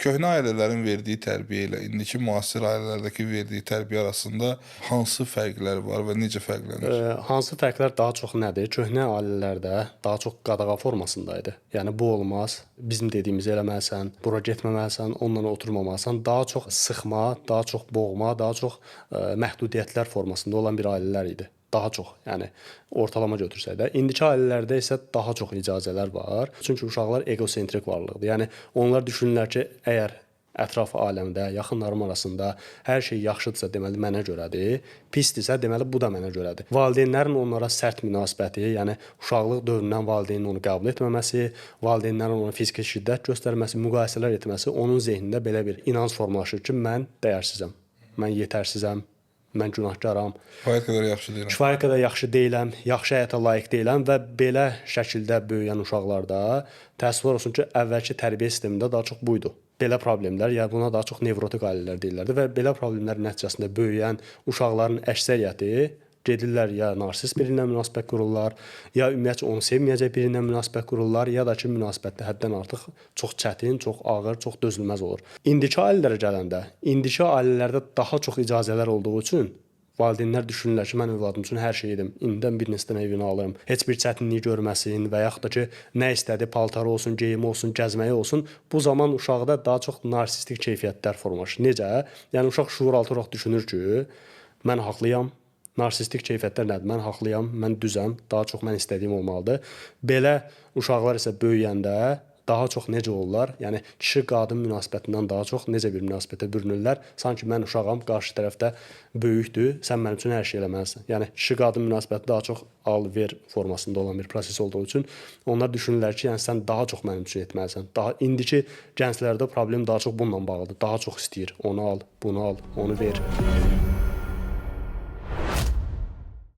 köhnə ailələrin verdiyi tərbiyə ilə indiki müasir ailələrdəki verdiyi tərbiyə arasında hansı fərqlər var və necə fərqlənir? Hansı fərqlər daha çox nədir? Köhnə ailələrdə daha çox qadağa formasında idi. Yəni bu olmaz, bizim dediyimizi eləməlisən, bura getməməlisən, onunla oturmamalısan. Daha çox sıxma, daha çox boğma, daha çox məhdudiyyətlər formasında olan bir ailələr idi. Daha çox, yəni ortalama götürsək də. İndiki ailələrdə isə daha çox icazələr var. Çünki uşaqlar egosentrik varlıqdır. Yəni onlar düşünürlər ki, əgər ətraf aləmdə, yaxınlarım arasında hər şey yaxşıdırsa, deməli mənə görədir. Pisdirsə, deməli bu da mənə görədir. Valideynlərin onlara sərt münasibəti, yəni uşaqlıq dövründən valideynin onu qəbul etməməsi, valideynlərin ona fiziki şiddət göstərməsi, müqayisələr etməsi onun zehnində belə bir inanc formalaşır ki, mən dəyərsizəm, mən yetərsizəm, mən günahkaram. Kifayət qədər yaxşı deyiləm. Kifayət qədər yaxşı deyiləm, yaxşı həyata layiq deyiləm və belə şəkildə böyüyən uşaqlarda təəssüflər olsun ki, əvvəlki tərbiyə sistemində daha çox buydu. Belə problemlər, ya buna daha çox nevrotik ailələr deyirlərdi və belə problemlər nəticəsində böyüyən uşaqların əksəriyyəti gedirlər ya narsist birindən münasibət qururlar, ya ümumiyyətcə onu sevməyəcək birindən münasibət qururlar, ya da ki, münasibətdə həddən artıq çox çətin, çox ağır, çox dözülməz olur. İndiki ailələrə gələndə, indiki ailələrdə daha çox icazələr olduğu üçün valideynlər düşünürlər ki, mən övladım üçün hər şey edim. İndidən bir neçə dənə evini alırım. Heç bir çətinlik görməsin və yaxud da ki, nə istədi, paltarı olsun, geyimi olsun, gəzməyi olsun. Bu zaman uşaqda daha çox narsistik keyfiyyətlər formalaşır. Necə? Yəni uşaq şuuraltı olaraq düşünür ki, mən haqlıyam. Narsistik keyfiyyətlər nədir? Mən haqlıyam, mən düzəm, daha çox mən istədiyim olmalıdır. Belə uşaqlar isə böyüyəndə daha çox necə olurlar? Yəni kişi-qadın münasibətindən daha çox necə bir münasibətə bürünürlər? Sanki mən uşağam, qarşı tərəfdə böyükdür, sən mənim üçün hər şey eləməlisən. Yəni kişi-qadın münasibəti daha çox al-ver formasında olan bir proses olduğu üçün onlar düşünürlər ki, yəni sən daha çox mənim üçün etməlisən. Daha indiki gənclərdə problem daha çox bununla bağlıdır. Daha çox istəyir. Onu al, bunu al, onu ver.